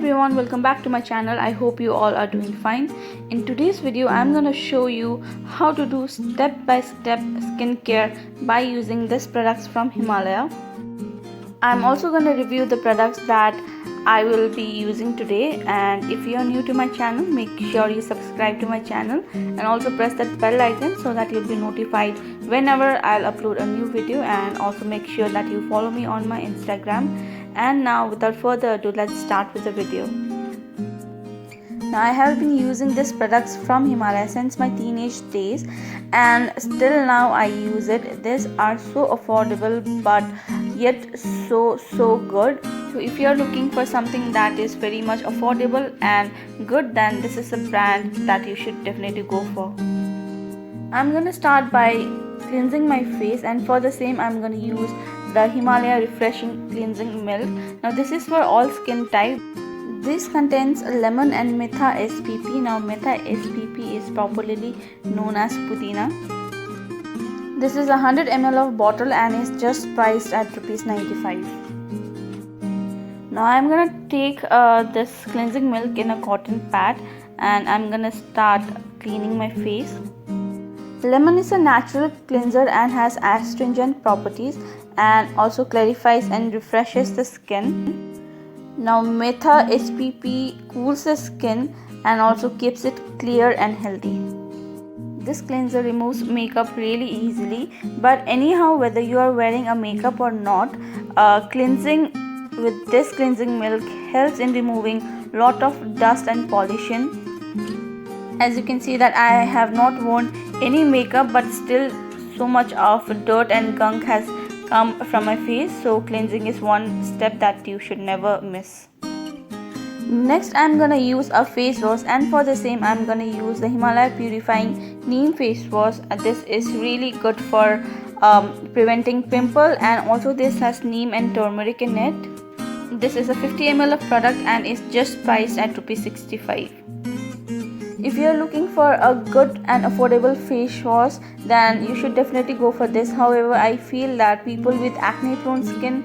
everyone, welcome back to my channel. I hope you all are doing fine. In today's video I'm gonna show you how to do step-by-step skincare by using this products from Himalaya. I'm also gonna review the products that I will be using today, and if you are new to my channel, make sure you subscribe to my channel and also press that bell icon so that you'll be notified whenever I'll upload a new video, and also make sure that you follow me on my Instagram. And now without further ado, let's start with the video. Now I have been using these products from Himalaya since my teenage days, and still now I use it. These are so affordable but yet so good. So if you are looking for something that is very much affordable and good, then this is a brand that you should definitely go for. I'm gonna start by cleansing my face, and for the same I'm gonna use the Himalaya Refreshing Cleansing Milk. Now this is for all skin type. This contains lemon and metha SPP. Now metha SPP is popularly known as pudina. This is 100 ml of bottle and is just priced at ₹95. Now I'm gonna take this cleansing milk in a cotton pad, and I'm gonna start cleaning my face. Lemon is a natural cleanser and has astringent properties, and also clarifies and refreshes the skin. Now metha SPP cools the skin and also keeps it clear and healthy. This cleanser removes makeup really easily, but anyhow, whether you are wearing a makeup or not, cleansing with this cleansing milk helps in removing lot of dust and pollution. As you can see that I have not worn any makeup, but still so much of dirt and gunk has come from my face, so cleansing is one step that you should never miss. Next I'm gonna use a face wash, and for the same I'm gonna use the Himalaya Purifying Neem face wash. This is really good for preventing pimple, and also this has neem and turmeric in it. This is a 50 ml of product and is just priced at ₹65. If you are looking for a good and affordable face wash, then you should definitely go for this. However, I feel that people with acne prone skin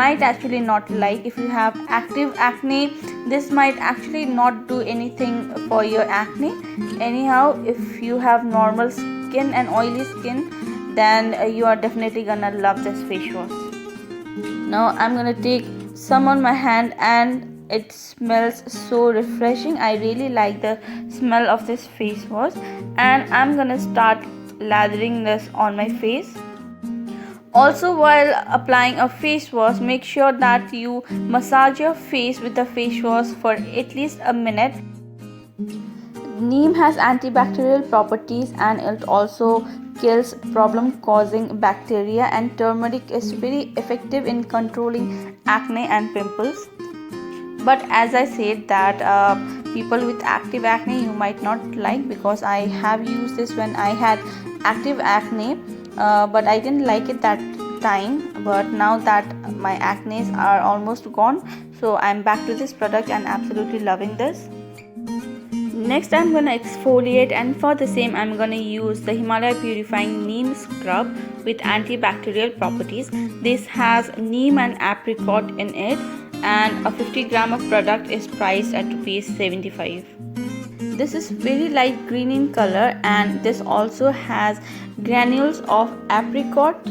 might actually not like. If you have active acne, this might actually not do anything for your acne. Anyhow, if you have normal skin and oily skin, then you are definitely gonna love this face wash. Now I'm gonna take some on my hand, and it smells so refreshing. I really like the smell of this face wash, and I'm gonna start lathering this on my face. Also, while applying a face wash, make sure that you massage your face with the face wash for at least a minute. Neem has antibacterial properties, and it also kills problem causing bacteria, and turmeric is very effective in controlling acne and pimples. But as I said that people with active acne you might not like, because I have used this when I had active acne, but I didn't like it that time. But now that my acne are almost gone, so I'm back to this product and absolutely loving this. Next I'm gonna exfoliate, and for the same I'm gonna use the Himalaya Purifying Neem Scrub with antibacterial properties. This has neem and apricot in it, and a 50 gram of product is priced at ₹75. This is very light green in color, and this also has granules of apricot.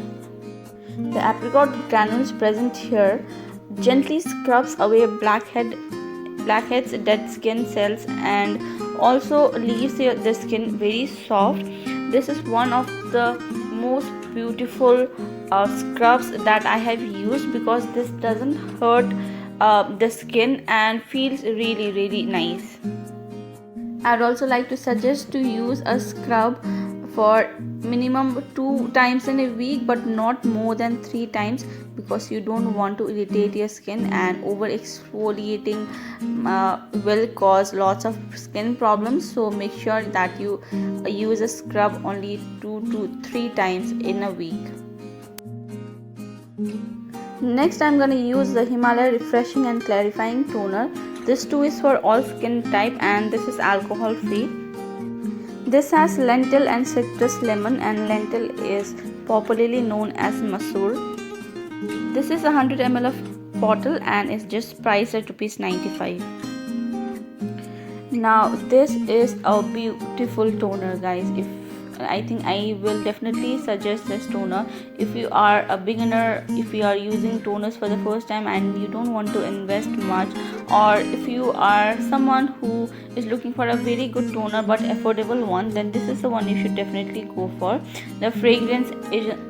The apricot granules present here gently scrubs away blackheads, dead skin cells, and also leaves the skin very soft. This is one of the most beautiful scrubs that I have used, because this doesn't hurt the skin and feels really nice. I'd also like to suggest to use a scrub for minimum 2 times in a week, but not more than 3 times, because you don't want to irritate your skin, and over exfoliating will cause lots of skin problems. So make sure that you use a scrub only 2 to 3 times in a week. Next I'm gonna use the Himalaya Refreshing and Clarifying Toner. This too is for all skin type, and this is alcohol free. This has lentil and citrus lemon, and lentil is popularly known as masoor. This is 100 ml of bottle and is just priced at ₹95. Now this is a beautiful toner, guys. If I think I will definitely suggest this toner if you are a beginner, if you are using toners for the first time and you don't want to invest much, or if you are someone who is looking for a very good toner but affordable one, then this is the one you should definitely go for. The fragrance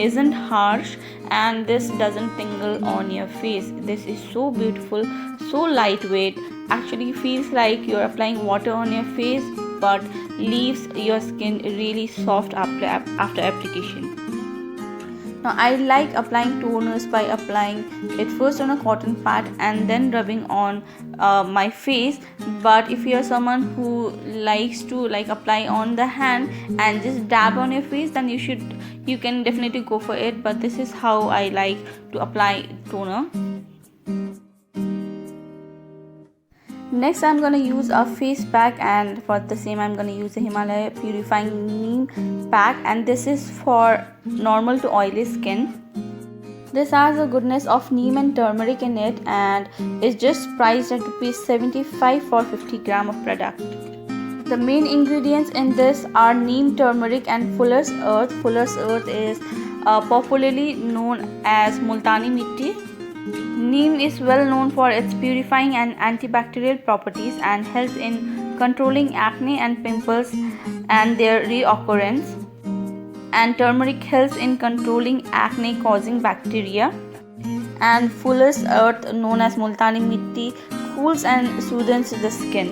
isn't harsh and this doesn't tingle on your face. This is so beautiful, so lightweight, actually feels like you're applying water on your face but leaves your skin really soft after application. Now I like applying toners by applying it first on a cotton pad and then rubbing on my face. But if you're someone who likes to apply on the hand and just dab on your face, then you can definitely go for it. But this is how I like to apply toner. Next I'm gonna use a face pack, and for the same I'm gonna use the Himalaya Purifying Neem pack, and this is for normal to oily skin. This has a goodness of neem and turmeric in it and is just priced at ₹75 for 50 gram of product. The main ingredients in this are neem, turmeric and fuller's earth. Fuller's earth is popularly known as Multani Mitti. Neem is well known for its purifying and antibacterial properties and helps in controlling acne and pimples and their reoccurrence. And turmeric helps in controlling acne causing bacteria. And Fuller's earth, known as Multani Mitti, cools and soothes the skin.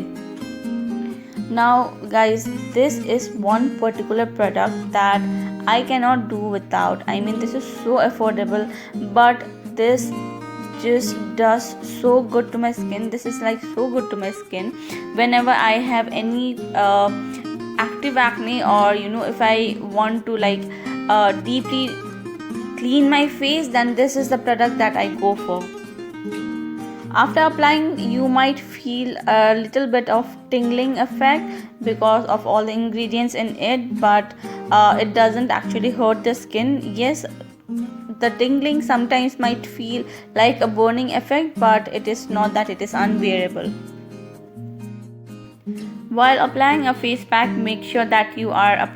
Now guys, this is one particular product that I cannot do without. I mean, this is so affordable, but this just does so good to my skin. This is like so good to my skin whenever I have any active acne, or if I want to deeply clean my face, then this is the product that I go for. After applying, you might feel a little bit of tingling effect because of all the ingredients in it, but it doesn't actually hurt the skin. Yes, the tingling sometimes might feel like a burning effect, but it is not that it is unbearable. While applying a face pack, make sure that you are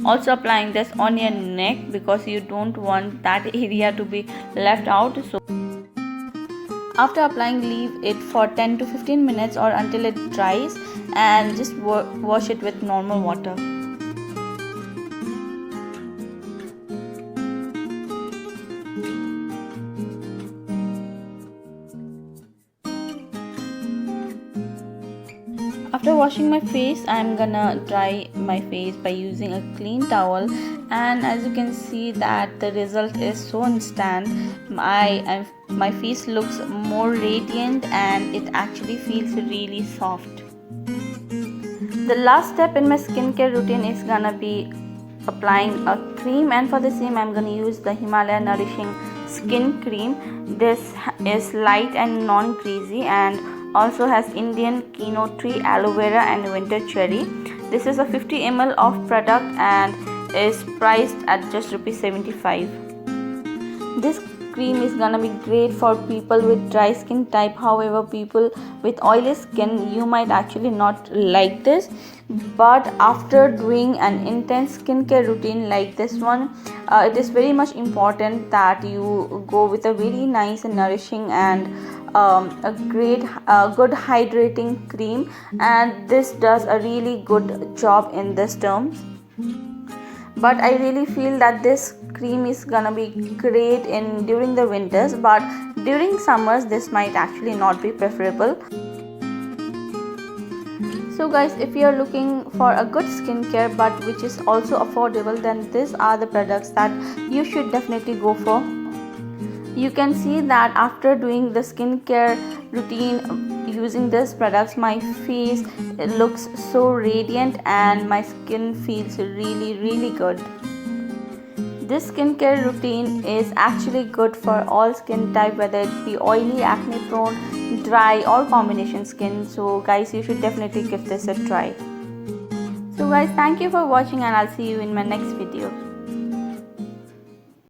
also applying this on your neck, because you don't want that area to be left out. So after applying, leave it for 10 to 15 minutes or until it dries, and just wash it with normal water. After washing my face, I'm gonna dry my face by using a clean towel, and as you can see that the result is so instant. My face looks more radiant and it actually feels really soft. The last step in my skincare routine is gonna be applying a cream, and for the same I'm gonna use the Himalaya Nourishing Skin Cream. This is light and non-greasy and also has Indian quinoa tree, aloe vera and winter cherry. This is a 50 ml of product and is priced at just ₹75. This cream is gonna be great for people with dry skin type. However, people with oily skin, you might actually not like this, but after doing an intense skincare routine like this one, it is very much important that you go with a very nice and nourishing and a good hydrating cream, and this does a really good job in this terms. But I really feel that this cream is gonna be great during the winters, but during summers this might actually not be preferable. So guys, if you are looking for a good skincare but which is also affordable, then these are the products that you should definitely go for. You can see that after doing the skincare routine using these products, my face looks so radiant and my skin feels really good. This skincare routine is actually good for all skin type, whether it be oily, acne prone, dry or combination skin. So guys, you should definitely give this a try. So guys, thank you for watching and I'll see you in my next video.